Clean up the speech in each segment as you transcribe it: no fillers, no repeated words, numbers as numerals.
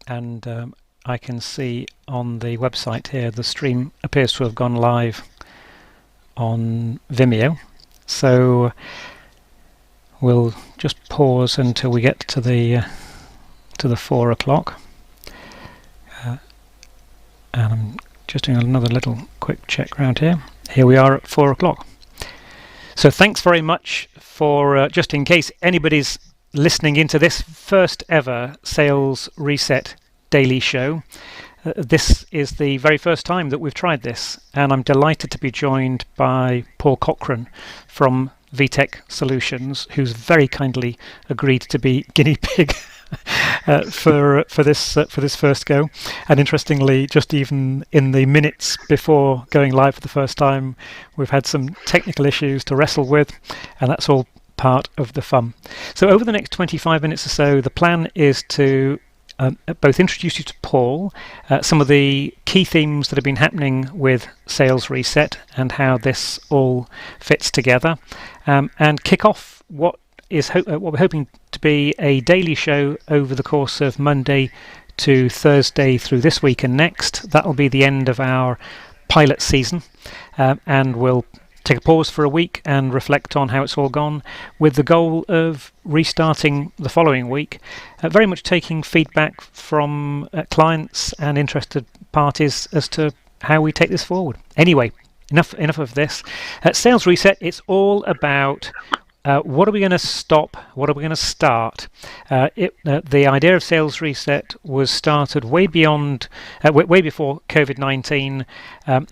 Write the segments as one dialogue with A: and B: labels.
A: and I can see on the website here the stream appears to have gone live on Vimeo. So we'll just pause until we get to the 4 o'clock. And I'm just doing another little quick check around here. Here we are at 4 o'clock. So thanks very much for, just in case anybody's listening into this first ever Sales Reset Daily Show. This is the very first time that we've tried this, and I'm delighted to be joined by Paul Cochrane from Vtec Solutions, who's very kindly agreed to be guinea pig for this first go. And interestingly, just even in the minutes before going live for the first time, we've had some technical issues to wrestle with, and that's all part of the fun. So over the next 25 minutes or so, the plan is to both introduce you to Paul, some of the key themes that have been happening with Sales Reset and how this all fits together, and kick off what we're hoping to be a daily show over the course of Monday to Thursday through this week and next. That'll be the end of our pilot season, and we'll take a pause for a week and reflect on how it's all gone, with the goal of restarting the following week, very much taking feedback from clients and interested parties as to how we take this forward. Anyway, enough of this. At Sales Reset, it's all about what are we going to stop? What are we going to start? The idea of Sales Reset was started way before COVID-19,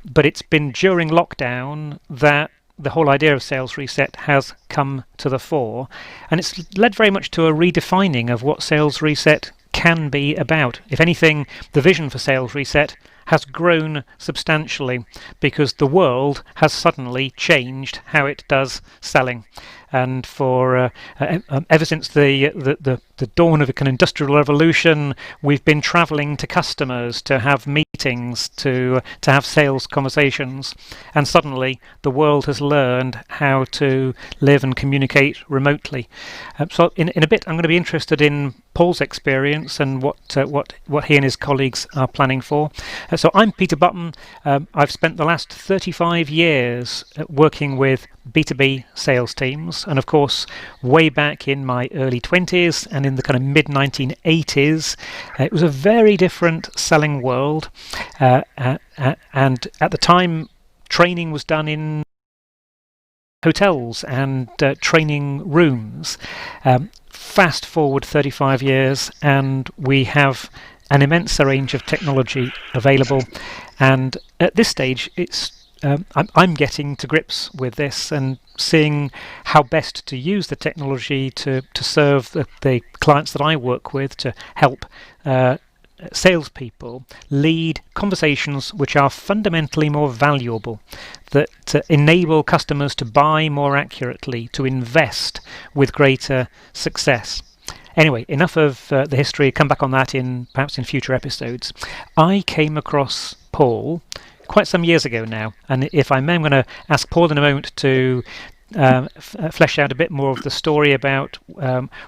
A: but it's been during lockdown that the whole idea of Sales Reset has come to the fore, and it's led very much to a redefining of what Sales Reset can be about. If anything, the vision for Sales Reset has grown substantially because the world has suddenly changed how it does selling. And for ever since the dawn of a kind of industrial revolution, we've been travelling to customers to have meetings, to have sales conversations, and suddenly the world has learned how to live and communicate remotely. So in a bit, I'm going to be interested in Paul's experience and what he and his colleagues are planning for. So I'm Peter Button. I've spent the last 35 years working with B2B sales teams, and of course way back in my early 20s and in the kind of mid 1980s it was a very different selling world, and at the time training was done in hotels and training rooms. Fast forward 35 years and we have an immense range of technology available, and at this stage it's I'm getting to grips with this and seeing how best to use the technology to serve the clients that I work with, to help salespeople lead conversations which are fundamentally more valuable, that enable customers to buy more accurately, to invest with greater success. Anyway, enough of the history. Come back on that perhaps in future episodes. I came across Paul quite some years ago now, and if I may, I'm going to ask Paul in a moment to flesh out a bit more of the story about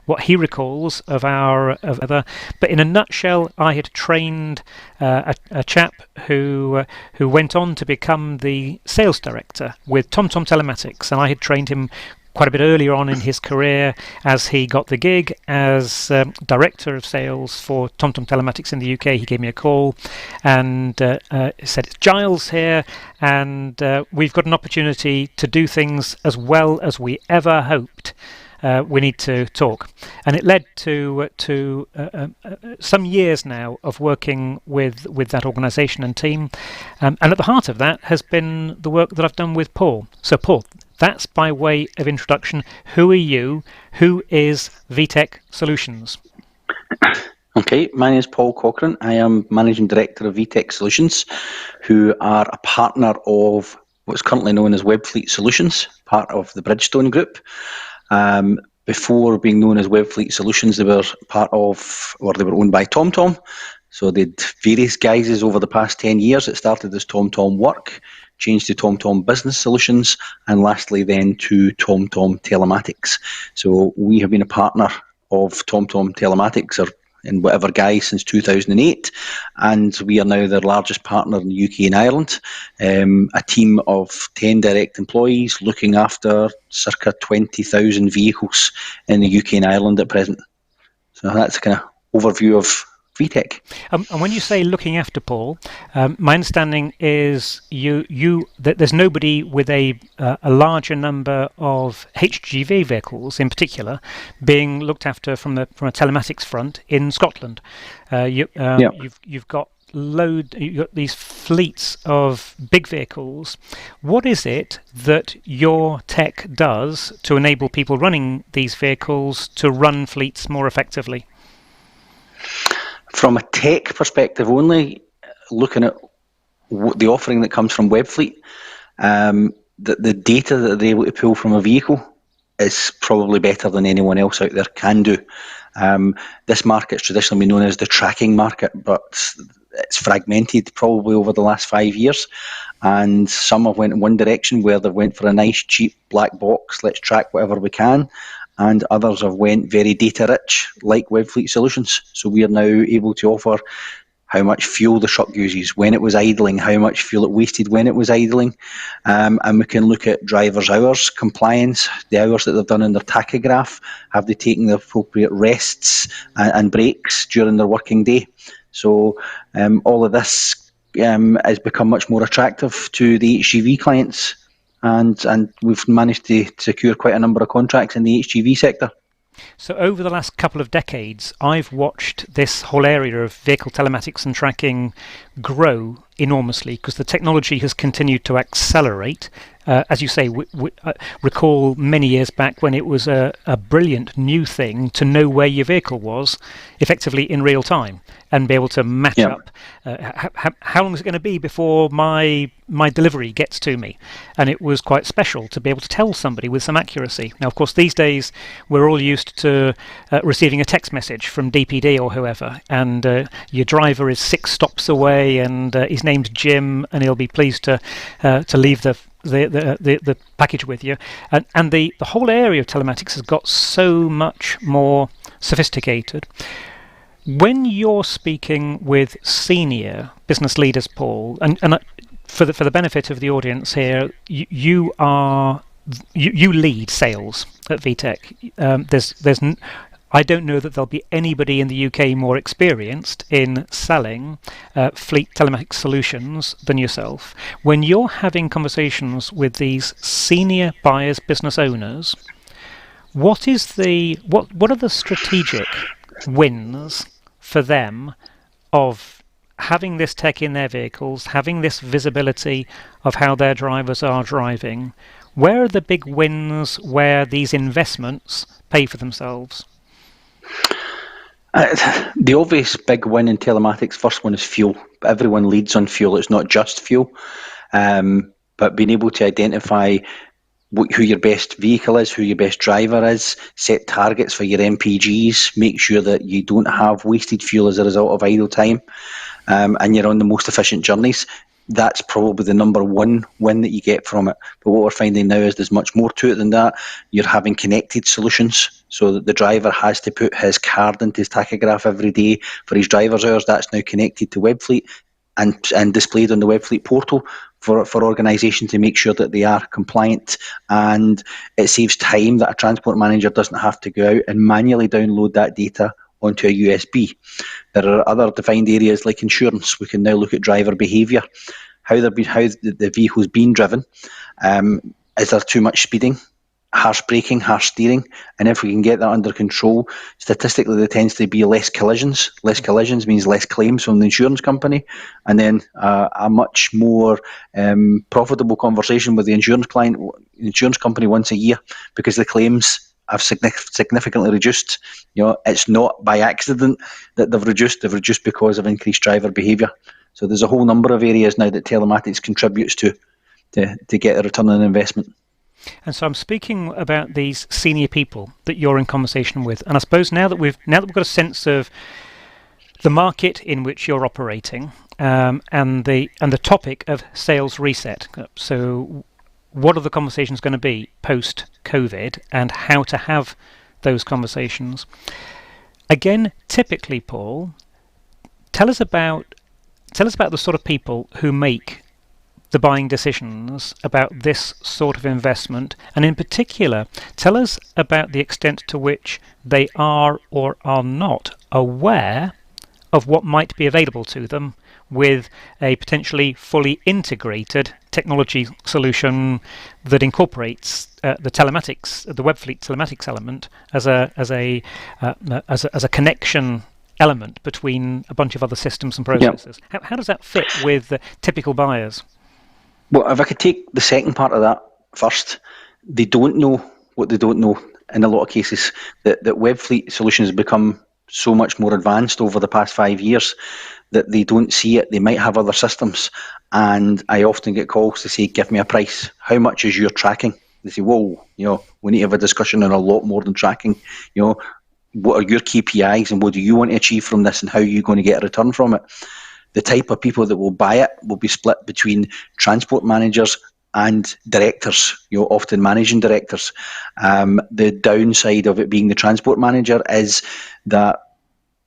A: what he recalls of other. But in a nutshell, I had trained a chap who went on to become the sales director with TomTom Telematics, and I had trained him quite a bit earlier on in his career as he got the gig as director of sales for TomTom Telematics in the UK. He gave me a call and said, "It's Giles here, and we've got an opportunity to do things as well as we ever hoped. We need to talk." And it led to some years now of working with that organisation and team, and at the heart of that has been the work that I've done with Paul. So Paul, that's by way of introduction. Who are you? Who is Vtec Solutions?
B: Okay, my name is Paul Cochrane. I am Managing Director of Vtec Solutions, who are a partner of what's currently known as Webfleet Solutions, part of the Bridgestone Group. Before being known as Webfleet Solutions, they were owned by TomTom. So they had various guises over the past 10 years. It started as TomTom Work, changed to TomTom Business Solutions, and lastly then to TomTom Telematics. So we have been a partner of TomTom Telematics, or in whatever guise since 2008, and we are now their largest partner in the UK and Ireland. A team of 10 direct employees looking after circa 20,000 vehicles in the UK and Ireland at present. So that's a kind of overview of Vtec.
A: And when you say looking after, Paul, my understanding is that there's nobody with a larger number of HGV vehicles, in particular, being looked after from a telematics front in Scotland. You've got you've got these fleets of big vehicles. What is it that your tech does to enable people running these vehicles to run fleets more effectively?
B: From a tech perspective only, looking at the offering that comes from Webfleet, the data that they're able to pull from a vehicle is probably better than anyone else out there can do. This market's traditionally been known as the tracking market, but it's fragmented probably over the last 5 years, and some have went in one direction where they went for a nice cheap black box, let's track whatever we can, and others have went very data rich, like Webfleet Solutions. So we are now able to offer how much fuel the truck uses, when it was idling, how much fuel it wasted when it was idling, and we can look at drivers' hours, compliance, the hours that they've done in their tachograph, have they taken the appropriate rests and breaks during their working day. So all of this has become much more attractive to the HGV clients, and we've managed to secure quite a number of contracts in the HGV sector.
A: So over the last couple of decades, I've watched this whole area of vehicle telematics and tracking grow enormously because the technology has continued to accelerate. As you say, recall many years back when it was a brilliant new thing to know where your vehicle was effectively in real time and be able to match up. How long is it going to be before my delivery gets to me? And it was quite special to be able to tell somebody with some accuracy. Now, of course, these days we're all used to receiving a text message from DPD or whoever, and your driver is 6 stops away, and his name's Jim, and he'll be pleased to leave the package with you, and the whole area of telematics has got so much more sophisticated. When you're speaking with senior business leaders, Paul, and for the benefit of the audience here, you lead sales at Vtec. I don't know that there'll be anybody in the UK more experienced in selling fleet telematics solutions than yourself. When you're having conversations with these senior buyers, business owners, what are the strategic wins for them of having this tech in their vehicles, having this visibility of how their drivers are driving? Where are the big wins where these investments pay for themselves?
B: The obvious big win in telematics, first one is fuel. Everyone leads on fuel. It's not just fuel, but being able to identify who your best vehicle is, who your best driver is, set targets for your MPGs, make sure that you don't have wasted fuel as a result of idle time, and you're on the most efficient journeys. That's probably the number one win that you get from it. But what we're finding now is there's much more to it than that. You're having connected solutions, so that the driver has to put his card into his tachograph every day for his driver's hours. That's now connected to Webfleet and displayed on the Webfleet portal for organisations to make sure that they are compliant, and it saves time that a transport manager doesn't have to go out and manually download that data onto a USB. There are other defined areas like insurance. We can now look at driver behaviour, how the vehicle's been driven. Is there too much speeding, harsh braking, harsh steering? And if we can get that under control, statistically there tends to be less collisions. Less collisions means less claims from the insurance company, and then a much more profitable conversation with the insurance company once a year, because the claims have significantly reduced. It's not by accident that they've reduced because of increased driver behaviour. So there's a whole number of areas now that telematics contributes to get a return on investment.
A: And so I'm speaking about these senior people that you're in conversation with, and I suppose now that we've got a sense of the market in which you're operating, and the topic of sales reset. So what are the conversations going to be post-COVID, and how to have those conversations? Again, typically, Paul, tell us about the sort of people who make the buying decisions about this sort of investment, and in particular, tell us about the extent to which they are or are not aware of what might be available to them with a potentially fully integrated technology solution that incorporates the telematics, the Webfleet telematics element as a connection element between a bunch of other systems and processes. Yep. How does that fit with typical buyers?
B: Well, if I could take the second part of that first, they don't know what they don't know in a lot of cases. That Webfleet solutions have become so much more advanced over the past 5 years that they don't see it. They might have other systems, and I often get calls to say, give me a price. How much is your tracking? They say, whoa, we need to have a discussion on a lot more than tracking. What are your KPIs and what do you want to achieve from this, and how are you going to get a return from it? The type of people that will buy it will be split between transport managers and directors, often managing directors. The downside of it being the transport manager is that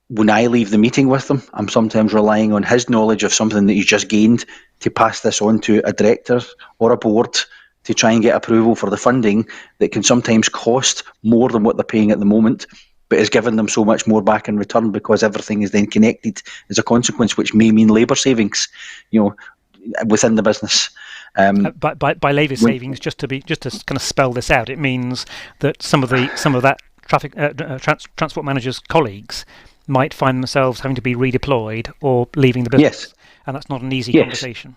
B: when I leave the meeting with them, I'm sometimes relying on his knowledge of something that he's just gained to pass this on to a director or a board to try and get approval for the funding that can sometimes cost more than what they're paying at the moment, but is giving them so much more back in return because everything is then connected as a consequence, which may mean labour savings, within the business.
A: By labour savings, just to kind of spell this out, it means that some of that traffic transport manager's colleagues might find themselves having to be redeployed or leaving the business, yes. And that's not an easy conversation.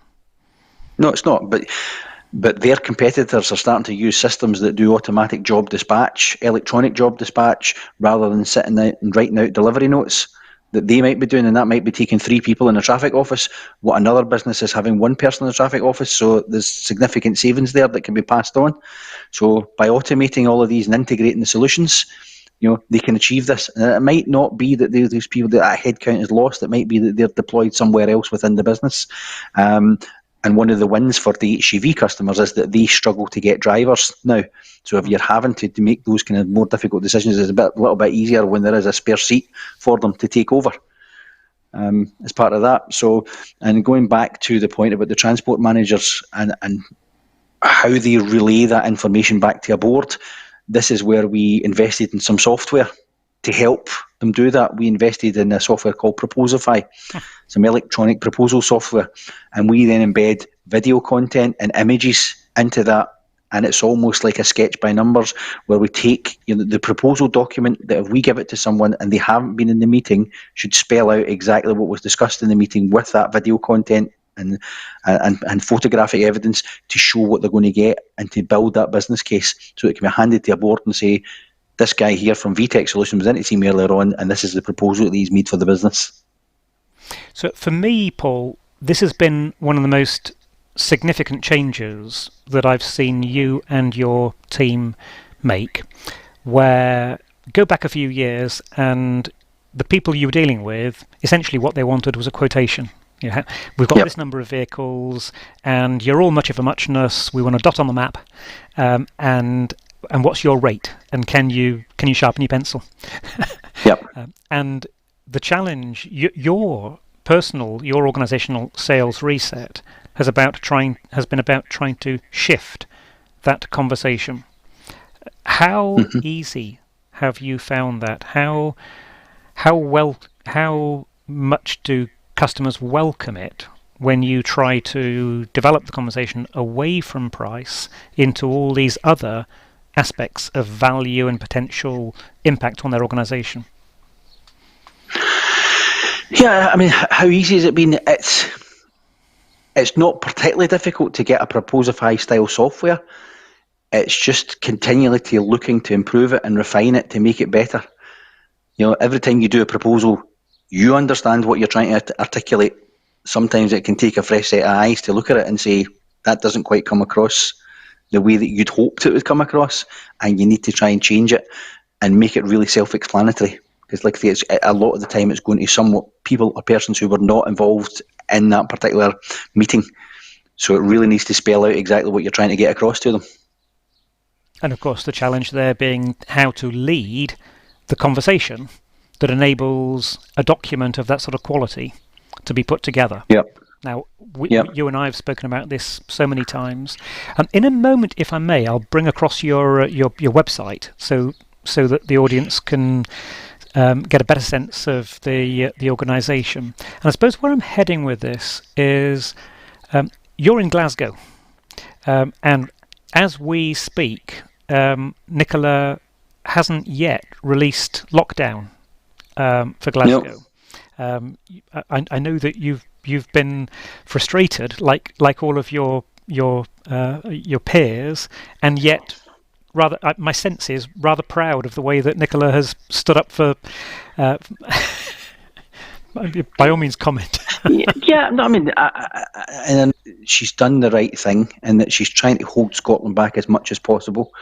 B: No, it's not. But their competitors are starting to use systems that do automatic job dispatch, electronic job dispatch, rather than sitting out and writing out delivery notes that they might be doing, and that might be taking 3 people in a traffic office. What another business is having 1 person in a traffic office, so there's significant savings there that can be passed on. So by automating all of these and integrating the solutions, they can achieve this. And it might not be that these people, that headcount is lost. It might be that they're deployed somewhere else within the business. And one of the wins for the HGV customers is that they struggle to get drivers now. So if you're having to make those kind of more difficult decisions, it's a little bit easier when there is a spare seat for them to take over as part of that. So, and going back to the point about the transport managers and how they relay that information back to a board, this is where we invested in some software to help them do that. We invested in a software called Proposify, some electronic proposal software, and we then embed video content and images into that. And it's almost like a sketch by numbers, where we take the proposal document that if we give it to someone and they haven't been in the meeting, should spell out exactly what was discussed in the meeting with that video content and photographic evidence to show what they're going to get and to build that business case, so it can be handed to a board and say, this guy here from Vtec Solutions was in to see me earlier on, and this is the proposal that he's made for the business.
A: So for me, Paul, this has been one of the most significant changes that I've seen you and your team make, where go back a few years and the people you were dealing with, essentially what they wanted was a quotation. We've got this number of vehicles and you're all much of a muchness. We want a dot on the map, and what's your rate? And can you sharpen your pencil?
B: Yep.
A: And the challenge, your organisational sales reset has been about trying to shift that conversation. How easy have you found that? How much do customers welcome it when you try to develop the conversation away from price into all these other aspects of value and potential impact on their organisation?
B: Yeah, I mean, how easy has it been? It's not particularly difficult to get a Proposify style software. It's just continually looking to improve it and refine it to make it better. Every time you do a proposal, you understand what you're trying to articulate. Sometimes it can take a fresh set of eyes to look at it and say, that doesn't quite come across the way that you'd hoped it would come across, and you need to try and change it and make it really self-explanatory. Because like I say, a lot of the time it's going to somewhat people or persons who were not involved in that particular meeting. So it really needs to spell out exactly what you're trying to get across to them.
A: And of course the challenge there being how to lead the conversation that enables a document of that sort of quality to be put together.
B: Yep.
A: Now,
B: Yep.
A: you and I have spoken about this so many times. In a moment, if I may, I'll bring across your website so that the audience can get a better sense of the organisation. And I suppose where I'm heading with this is you're in Glasgow, and as we speak, Nicola hasn't yet released lockdown for Glasgow. Nope. I know that you've been frustrated, like all of your peers, and yet rather, my sense is rather proud of the way that Nicola has stood up for. By all means, comment.
B: Yeah, no, I mean, and she's done the right thing, in that she's trying to hold Scotland back as much as possible.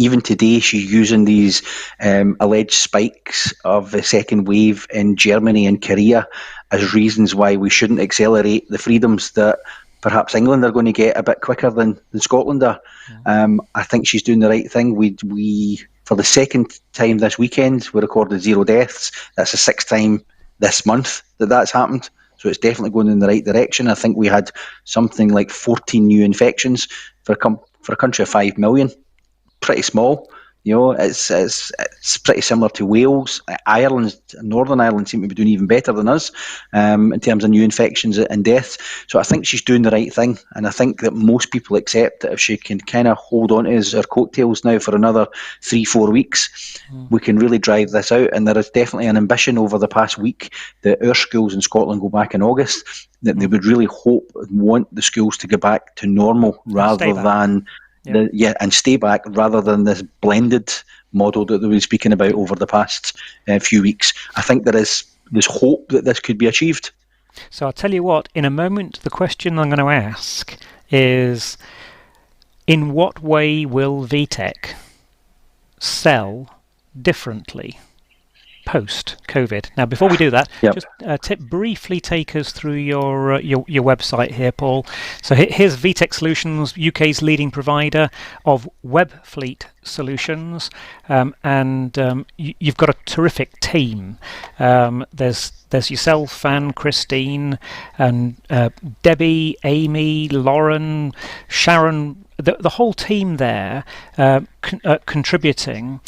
B: Even today, she's using these alleged spikes of the second wave in Germany and Korea as reasons why we shouldn't accelerate the freedoms that perhaps England are going to get a bit quicker than Scotland are. I think she's doing the right thing. We for the second time this weekend, we recorded 0 deaths. That's the 6th time this month that's happened. So it's definitely going in the right direction. I think we had something like 14 new infections for a country of 5 million. Pretty small. You know, it's pretty similar to Wales. Ireland, Northern Ireland seem to be doing even better than us in terms of new infections and deaths. So I think she's doing the right thing, and I think that most people accept that if she can kind of hold on to her coattails now for another 3-4 weeks, we can really drive this out. And there is definitely an ambition over the past week that our schools in Scotland go back in August, that they would really hope and want the schools to go back to normal rather than... and stay back rather than this blended model that they've been speaking about over the past few weeks. I think there's hope that this could be achieved.
A: So I'll tell you what, in a moment, the question I'm going to ask is, in what way will Vtec sell differently post-COVID? Now, before we do that, just briefly take us through your website here, Paul. So here's Vtec Solutions, UK's leading provider of web fleet solutions, and you've got a terrific team. There's yourself and Christine and Debbie, Amy, Lauren, Sharon, the whole team there contributing.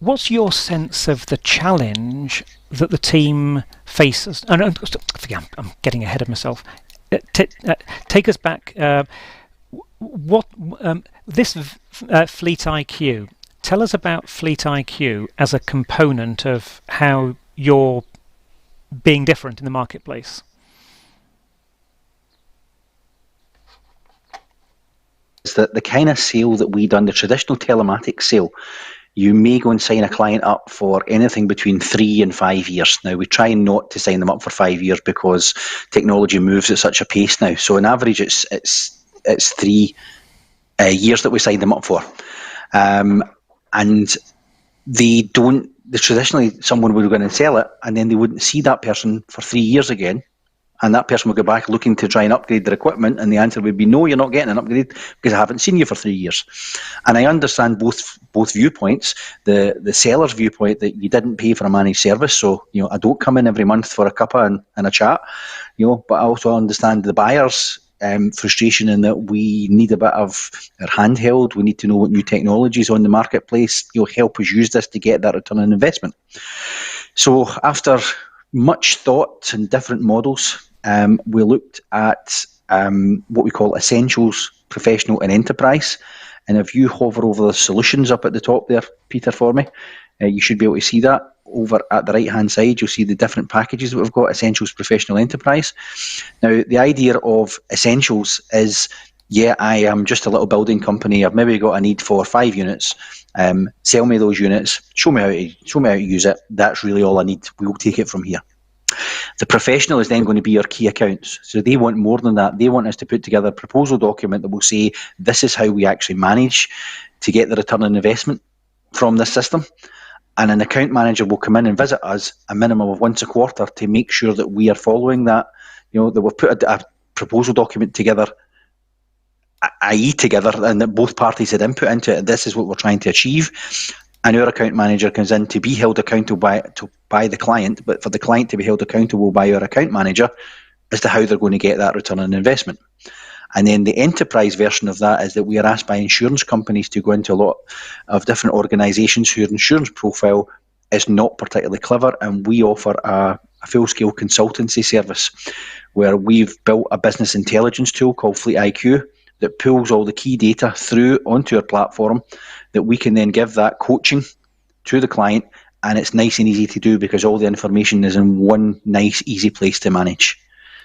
A: What's your sense of the challenge that the team faces? Oh, no, forget, I'm getting ahead of myself. Take us back. What this Fleet IQ? Tell us about Fleet IQ as a component of how you're being different in the marketplace.
B: It's the kind of sale that we done, the traditional telematics sale. You may go and sign a client up for anything between 3 and 5 years. Now, we try not to sign them up for 5 years because technology moves at such a pace now. So on average, it's 3 years that we sign them up for. And they don't, traditionally someone would go in and sell it, and then they wouldn't see that person for 3 years again. And that person will go back looking to try and upgrade their equipment, and the answer would be, no, you're not getting an upgrade because I haven't seen you for 3 years. And I understand both viewpoints. The seller's viewpoint that you didn't pay for a managed service, so I don't come in every month for a cuppa and a chat. But I also understand the buyer's frustration in that we need a bit of our handheld. We need to know what new technologies on the marketplace. Help us use this to get that return on investment. So after much thought and different models, we looked at what we call Essentials, Professional and Enterprise. And if you hover over the solutions up at the top there, Peter, for me, you should be able to see that. Over at the right-hand side, you'll see the different packages that we've got, Essentials, Professional, Enterprise. Now, the idea of Essentials is, I am just a little building company. I've maybe got a need for 5 units. Sell me those units. Show me how to use it. That's really all I need. We will take it from here. The professional is then going to be our key accounts. So they want more than that. They want us to put together a proposal document that will say, this is how we actually manage to get the return on investment from this system. And an account manager will come in and visit us a minimum of once a quarter to make sure that we are following that. That we've put a proposal document together, i.e. together, and that both parties had input into it. This is what we're trying to achieve. and our account manager comes in to be held accountable by the client, but for the client to be held accountable by our account manager as to how they're going to get that return on investment. And then the enterprise version of that is that we are asked by insurance companies to go into a lot of different organisations whose insurance profile is not particularly clever, and we offer a full-scale consultancy service where we've built a business intelligence tool called Fleet IQ that pulls all the key data through onto our platform that we can then give that coaching to the client, and it's nice and easy to do because all the information is in one nice, easy place to manage.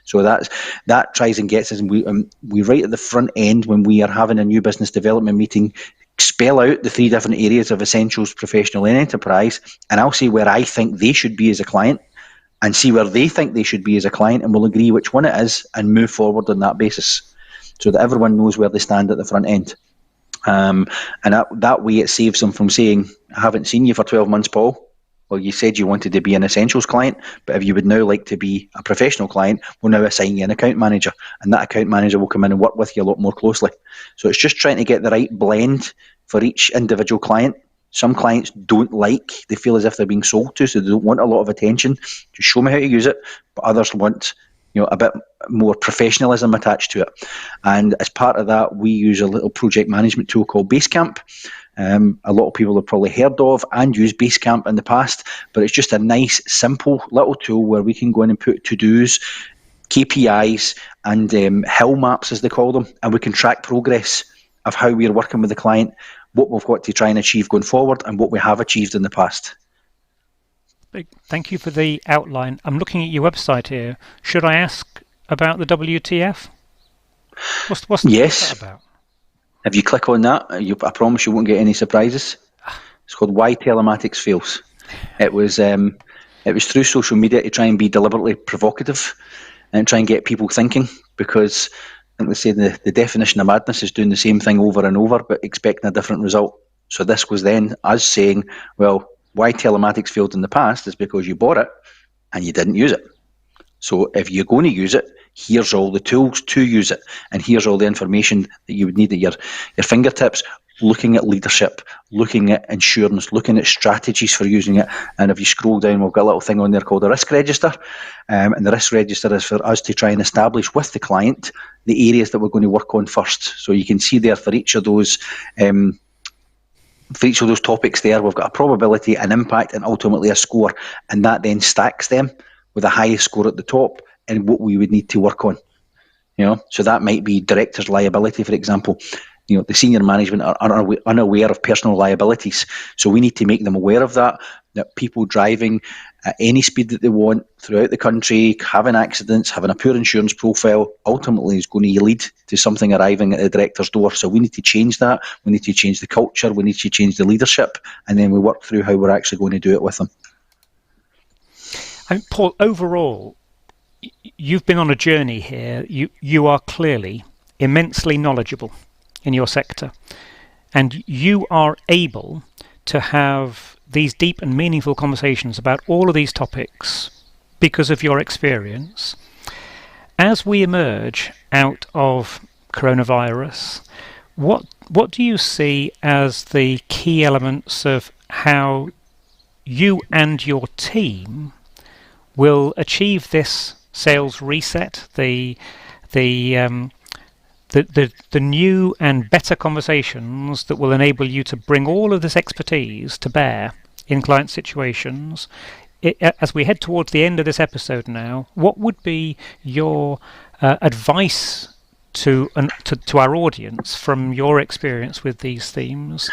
B: So that tries and gets us, and we right at the front end when we are having a new business development meeting, spell out the 3 different areas of essentials, professional and enterprise, and I'll say where I think they should be as a client and see where they think they should be as a client, and we'll agree which one it is and move forward on that basis so that everyone knows where they stand at the front end. And that way it saves them from saying, I haven't seen you for 12 months, Paul. Well, you said you wanted to be an essentials client, but if you would now like to be a professional client, we'll now assign you an account manager, and that account manager will come in and work with you a lot more closely. So it's just trying to get the right blend for each individual client. Some clients don't they feel as if they're being sold to, so they don't want a lot of attention. Just show me how to use it. But others want, a bit more professionalism attached to it. And as part of that, we use a little project management tool called Basecamp. A lot of people have probably heard of and used Basecamp in the past, but it's just a nice, simple little tool where we can go in and put to-dos, KPIs, and hill maps, as they call them, and we can track progress of how we are working with the client, what we've got to try and achieve going forward, and what we have achieved in the past.
A: Thank you for the outline. I'm looking at your website here. Should I ask about the WTF? What's
B: yes.
A: that about?
B: If you click on that, I promise you won't get any surprises. It's called Why Telematics Fails. It was through social media to try and be deliberately provocative and try and get people thinking, because I think they say the definition of madness is doing the same thing over and over but expecting a different result. So this was then us saying, well, why telematics failed in the past is because you bought it and you didn't use it. So if you're going to use it, here's all the tools to use it, and here's all the information that you would need at your fingertips, looking at leadership, looking at insurance, looking at strategies for using it. And if you scroll down, we've got a little thing on there called a risk register, and the risk register is for us to try and establish with the client the areas that we're going to work on first. So you can see there for each of those topics there, we've got a probability, an impact, and ultimately a score, and that then stacks them with the highest score at the top and what we would need to work on. So that might be director's liability, for example. The senior management are unaware of personal liabilities, so we need to make them aware of that people driving at any speed that they want throughout the country, having accidents, having a poor insurance profile, ultimately is going to lead to something arriving at the director's door. So we need to change that. We need to change the culture. We need to change the leadership, and then we work through how we're actually going to do it with them.
A: And Paul, overall, you've been on a journey here. You are clearly immensely knowledgeable in your sector, and you are able to have these deep and meaningful conversations about all of these topics because of your experience. As we emerge out of coronavirus, what do you see as the key elements of how you and your team will achieve this sales reset, the new and better conversations that will enable you to bring all of this expertise to bear in client situations? As we head towards the end of this episode now, what would be your advice to our audience from your experience with these themes?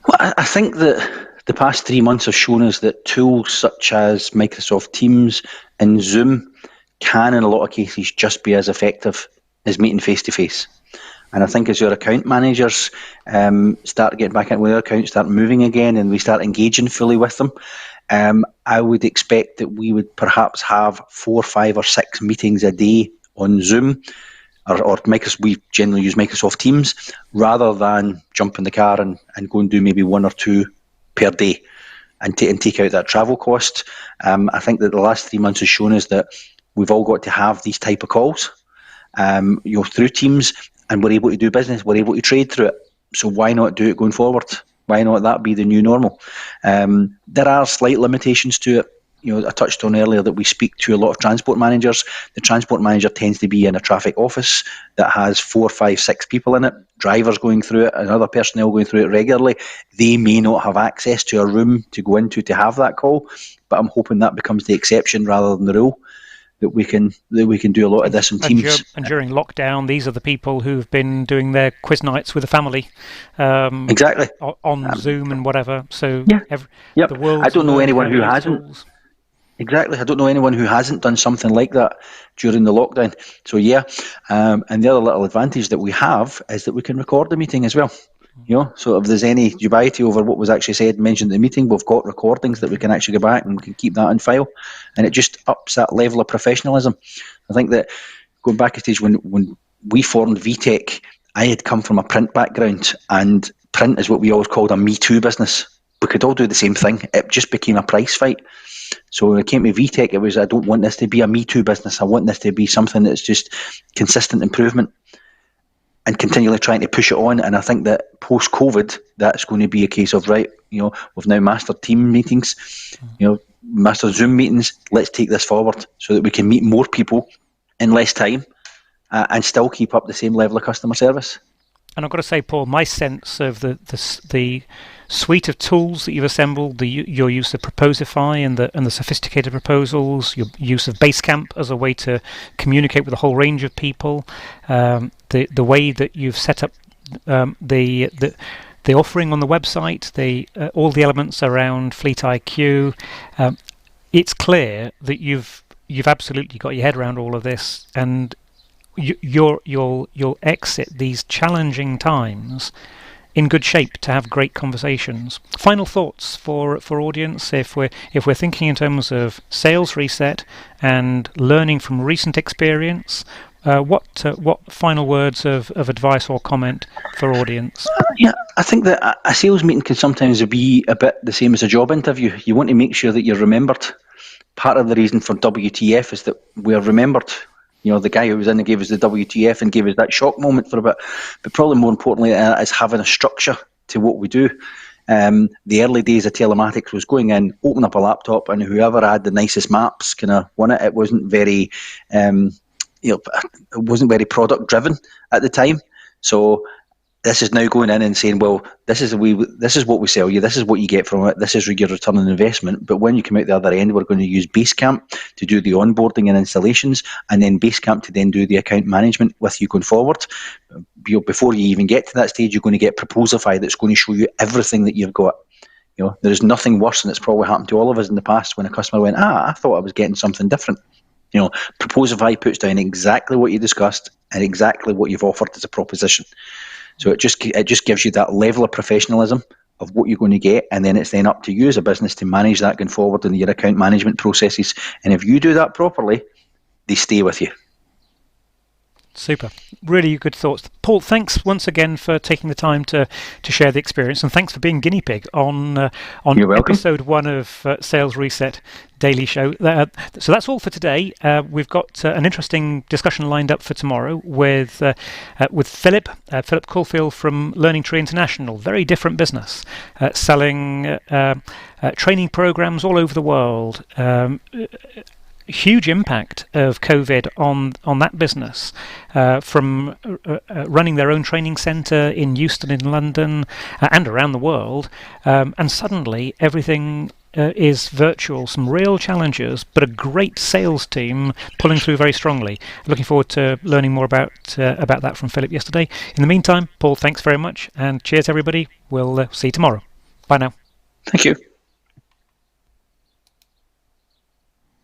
B: Well, I think that the past 3 months have shown us that tools such as Microsoft Teams and Zoom can, in a lot of cases, just be as effective as meeting face-to-face. And I think as your account managers start getting back into their accounts, start moving again, and we start engaging fully with them, I would expect that we would perhaps have 4, 5 or 6 meetings a day on Zoom, or Microsoft. We generally use Microsoft Teams, rather than jump in the car and go and do maybe 1 or 2 per day and take out that travel cost. I think that the last 3 months has shown us that we've all got to have these type of calls through Teams, and we're able to do business, we're able to trade through it. So why not do it going forward? Why not that be the new normal? There are slight limitations to it. I touched on earlier that we speak to a lot of transport managers. The transport manager tends to be in a traffic office that has 4, 5, 6 people in it, drivers going through it and other personnel going through it regularly. They may not have access to a room to go into to have that call, but I'm hoping that becomes the exception rather than the rule, that we can do a lot of this on Teams.
A: And during lockdown, these are the people who've been doing their quiz nights with the family,
B: exactly,
A: on Zoom and whatever. So
B: the world. I don't know anyone who hasn't.
A: Tools.
B: Exactly. I don't know anyone who hasn't done something like that during the lockdown. So and the other little advantage that we have is that we can record the meeting as well. So if there's any dubiety over what was actually said and mentioned in the meeting, we've got recordings that we can actually go back and we can keep that on file, and it just ups that level of professionalism. I think that going back a stage, when we formed Vtec, I had come from a print background, and print is what we always called a Me Too business. We could all do the same thing. It just became a price fight. So when it came to Vtec, it was, I don't want this to be a Me Too business. I want this to be something that's just consistent improvement and continually trying to push it on. And I think that post-COVID, that's going to be a case of, right, we've now mastered team meetings, mastered Zoom meetings. Let's take this forward so that we can meet more people in less time and still keep up the same level of customer service.
A: And I've got to say, Paul, my sense of the suite of tools that you've assembled, your use of Proposify and the sophisticated proposals, your use of Basecamp as a way to communicate with a whole range of people, the way that you've set up the offering on the website, all the elements around Fleet IQ, it's clear that you've absolutely got your head around all of this, and you'll exit these challenging times in good shape to have great conversations. Final thoughts for audience, if we're thinking in terms of sales reset and learning from recent experience, what final words of advice or comment for audience?
B: I think that a sales meeting can sometimes be a bit the same as a job interview. You want to make sure that you're remembered. Part of the reason for WTF is that we're remembered. The guy who was in and gave us the WTF and gave us that shock moment for a bit. But probably more importantly is having a structure to what we do. The early days of telematics was going in, open up a laptop, and whoever had the nicest maps kind of won it. It wasn't very, it wasn't very product driven at the time. So this is now going in and saying, well, this is what we sell you, this is what you get from it, this is your return on investment. But when you come out the other end, we're going to use Basecamp to do the onboarding and installations, and then Basecamp to then do the account management with you going forward. Before you even get to that stage, you're going to get Proposify that's going to show you everything that you've got. There's nothing worse, and it's probably happened to all of us in the past when a customer went, I thought I was getting something different. Proposify puts down exactly what you discussed and exactly what you've offered as a proposition. So it just gives you that level of professionalism of what you're going to get, and then it's then up to you as a business to manage that going forward in your account management processes. And if you do that properly, they stay with you.
A: Super. Really good thoughts. Paul, thanks once again for taking the time to share the experience, and thanks for being guinea pig on episode 1 of Sales Reset Daily Show. So that's all for today. We've got an interesting discussion lined up for tomorrow with Philip Caulfield from Learning Tree International. Very different business, selling training programs all over the world. Huge impact of COVID on that business, from running their own training centre in Euston in London and around the world, and suddenly everything is virtual. Some real challenges, but a great sales team pulling through very strongly. Looking forward to learning more about that from Philip yesterday. In the meantime, Paul, thanks very much, and cheers everybody. We'll see you tomorrow. Bye now.
B: Thank you.